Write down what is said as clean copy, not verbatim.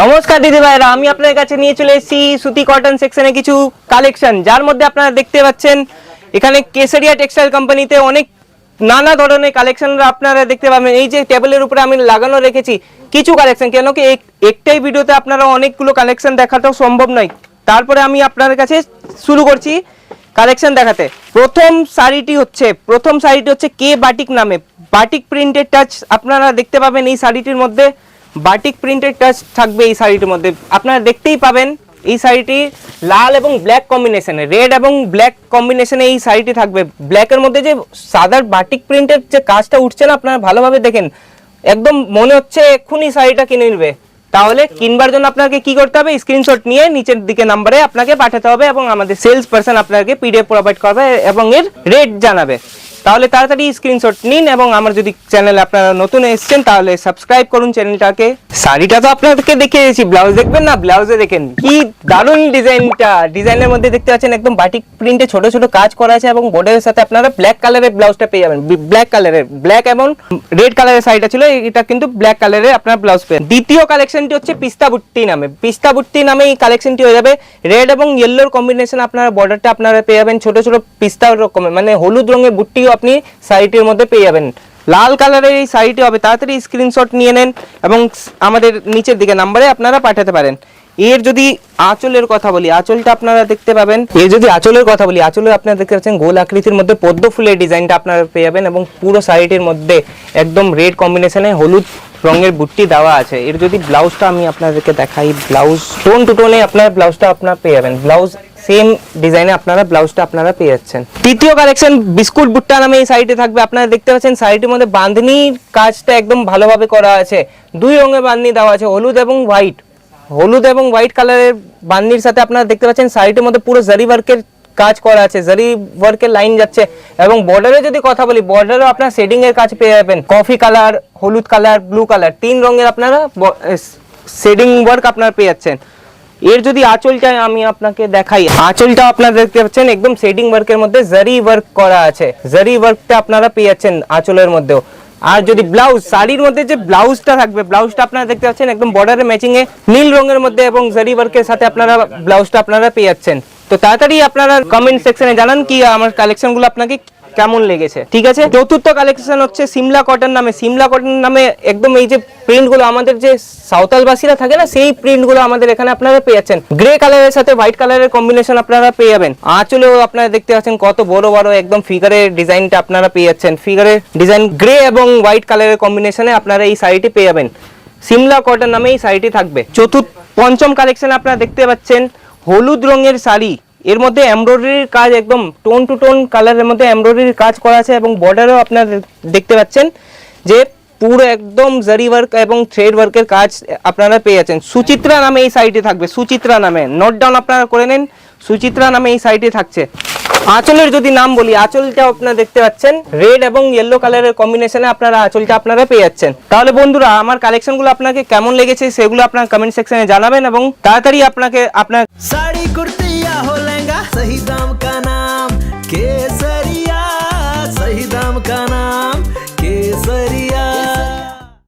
নমস্কার দিদি ভাইরা, আমি আপনাদের কাছে নিয়ে চলে এসেছি সুতি কটন সেকশনে কিছু কালেকশন, যার মধ্যে আপনারা দেখতে পাচ্ছেন এখানে কেশরিয়া টেক্সটাইল কোম্পানিতে অনেক নানা ধরনের কালেকশন আপনারা দেখতে পাবেন। এই যে টেবিলের উপরে আমি লাগানো রেখেছি কিছু কালেকশন, কেন কি একটাই ভিডিওতে আপনারা অনেকগুলো কালেকশন দেখাটাও সম্ভব নয়। তারপরে আমি আপনাদের কাছে শুরু করছি কালেকশন দেখাতে। প্রথম শাড়িটি হচ্ছে কে বাটিক নামে, বাটিক প্রিন্টেড টাচ আপনারা দেখতে পাবেন এই শাড়িটির মধ্যে। বাটিক প্রিন্টেড টাচ থাকবে এই শাড়িটির মধ্যে, আপনারা দেখতেই পাবেন এই শাড়িটি লাল এবং ব্ল্যাক কম্বিনেশনে, রেড এবং ব্ল্যাক কম্বিনেশনে এই শাড়িটি থাকবে। ব্ল্যাকের মধ্যে যে সাদা বাটিক প্রিন্টের যে কাজটা উঠছে না, আপনারা ভালোভাবে দেখেন, একদম মনে হচ্ছে এক্ষুনি শাড়িটা কিনে নেবে। তাহলে কিনবার জন্য আপনাকে কি করতে হবে, স্ক্রিনশট নিয়ে নিচের দিকে নাম্বারে আপনাকে পাঠাতে হবে এবং আমাদের সেলস পারসন আপনাকে পিডিএফ প্রোভাইড করবে এবং এর রেট জানাবে। তাহলে তাড়াতাড়ি স্ক্রিনশট নিন এবং আমার যদি চ্যানেলে আপনারা নতুন এসেছেন তাহলে সাবস্ক্রাইব করুন চ্যানেলটাকে। শাড়িটা তো আপনাদেরকে দেখিয়েছি, ব্লাউজ দেখবেন না, ব্লাউজে দেখেন কি দারুণ ডিজাইনটা। ডিজাইনের মধ্যে দেখতে পাচ্ছেন একদম বাটিক প্রিন্টে ছোট ছোট কাজ করা আছে এবং বর্ডারের সাথে আপনারা ব্ল্যাক কালারের ব্লাউজটা পেয়ে যাবেন। ব্ল্যাক কালারের, ব্ল্যাক এবং রেড কালারের শাড়িটা ছিল, এটা কিন্তু ব্ল্যাক কালারের আপনারা ব্লাউজ পেয়ে। দ্বিতীয় কালেকশনটি হচ্ছে পিস্তা বুট্টি নামে, পিস্তা বুট্টি নামে এই কালেকশনটি হয়ে যাবে। রেড এবং ইয়েলোর কম্বিনেশন আপনারা বর্ডারটা আপনারা পেয়ে যাবেন, ছোট ছোট পিস্তা রকমের মানে হলুদ রঙের বুট্টিও আপনি শাড়িটির মধ্যে পেয়ে যাবেন। লাল কালারের এই শাড়িটি হবে, তাড়াতাড়ি স্ক্রিনশট নিয়ে নেন এবং আমাদের নিচের দিকে নাম্বারে আপনারা পাঠাতে পারেন। এর যদি আঁচলের কথা বলি, আঁচলটা আপনারা দেখতে পাবেন। আঁচলে আপনারা দেখতে পাচ্ছেন গোল আকৃতির মধ্যে পদ্ম ফুলের ডিজাইনটা আপনারা পেয়ে যাবেন এবং পুরো শাড়িটির মধ্যে একদম রেড কম্বিনেশনে হলুদ রঙের বুট্টি দেওয়া আছে। এর যদি ব্লাউজটা আমি আপনাদেরকে দেখাই, ব্লাউজ টোন টু টোনে আপনার ব্লাউজটা আপনারা পেয়ে যাবেন, ব্লাউজ সেম ডিজাইনে আপনারা ব্লাউজটা আপনারা পেয়ে যাচ্ছেন। তৃতীয় কালেকশন বিস্কুট ভুট্টা নামে এই শাড়িটি থাকবে। আপনারা দেখতে পাচ্ছেন শাড়িটির মধ্যে বাঁধনির কাজটা একদম ভালোভাবে করা আছে, দুই রঙের বাঁধনি দেওয়া আছে, হলুদ এবং হোয়াইট কালারের বাঁধনির সাথে আপনারা দেখতে পাচ্ছেন শাড়িটির মধ্যে পুরো জারি ওয়ার্কের কাজ করা আছে, জারি ওয়ার্কের লাইন যাচ্ছে এবং বর্ডারে যদি কথা বলি, বর্ডারেও আপনারা শেডিং এর কাজ পেয়ে যাবেন। কফি কালার, হলুদ কালার, ব্লু কালার, তিন রঙের আপনারা শেডিং ওয়ার্ক আপনারা পেয়ে যাচ্ছেন। এর যদি আঁচলটা আমি আপনাকে দেখাই, আঁচলটা আপনারা দেখতে পাচ্ছেন একদম শেডিং ওয়ার্কের মধ্যে জারি ওয়ার্ক করা আছে, জারি ওয়ার্কটা আপনারা পেয়ে যাচ্ছেন আঁচলের মধ্যেও। আর যদি ব্লাউজ, শাড়ির মধ্যে যে ব্লাউজটা থাকবে, ব্লাউজটা আপনারা দেখতে পাচ্ছেন একদম বর্ডারে ম্যাচিং এ নীল রঙের মধ্যে এবং জারি ওয়ার্কের সাথে আপনারা ব্লাউজটা আপনারা পেয়ে যাচ্ছেন। তো তাড়াতাড়ি আপনারা কমেন্ট সেকশনে জানান কি আমার কালেকশনগুলো আপনাকে কেমন লেগেছে। ঠিক আছে, চতুর্থ কালেকশন হচ্ছে সিমলা কটন নামে। সিমলা কটন নামে একদম এই যে প্রিন্টগুলো আমাদের যে সাঁওতালবাসীরা থাকে না, সেই প্রিন্টগুলো আমাদের এখানে আপনারা পেয়ে যাচ্ছেন। গ্রে কালারের সাথে হোয়াইট কালারের কম্বিনেশন আপনারা পেয়ে যাবেন। আঁচলেও আপনারা দেখতে পাচ্ছেন কত বড় বড় একদম ফিগারের ডিজাইনটা আপনারা পেয়ে যাচ্ছেন, ফিগারের ডিজাইন গ্রে এবং হোয়াইট কালারের কম্বিনেশনে আপনারা এই শাড়িটি পেয়ে যাবেন। সিমলা কটন নামে এই শাড়িটি থাকবে। পঞ্চম কালেকশন আপনারা দেখতে পাচ্ছেন হলুদ রঙের শাড়ি, এর মধ্যে এমব্রয়ডারির কাজ একদম টোন টু টোন কালারের মধ্যে এমব্রয়ডারির কাজ করা আছে এবং বর্ডারেও আপনারা দেখতে পাচ্ছেন যে পুরো একদম জারি ওয়ার্ক এবং থ্রেড ওয়ার্কের কাজ আপনারা পেয়ে যাচ্ছেন। সুচিত্রা নামে এই শাড়িটি থাকবে, সুচিত্রা নামে, নোট ডাউন আপনারা করে নেন, সুচিত্রা নামে এই শাড়িটি থাকছে। আঁচলের যদি নাম বলি, আঁচলটা আপনারা দেখতে পাচ্ছেন রেড এবং ইয়েলো কালারের কম্বিনেশনে আপনারা আঁচলটা আপনারা পেয়ে যাচ্ছেন। তাহলে বন্ধুরা আমার কালেকশনগুলো আপনাকে কেমন লেগেছে সেগুলো আপনারা কমেন্ট সেকশনে জানাবেন এবং তাড়াতাড়ি আপনাকে আপনার साड़ी कुर्ती या हो लहंगा सही दाम का ना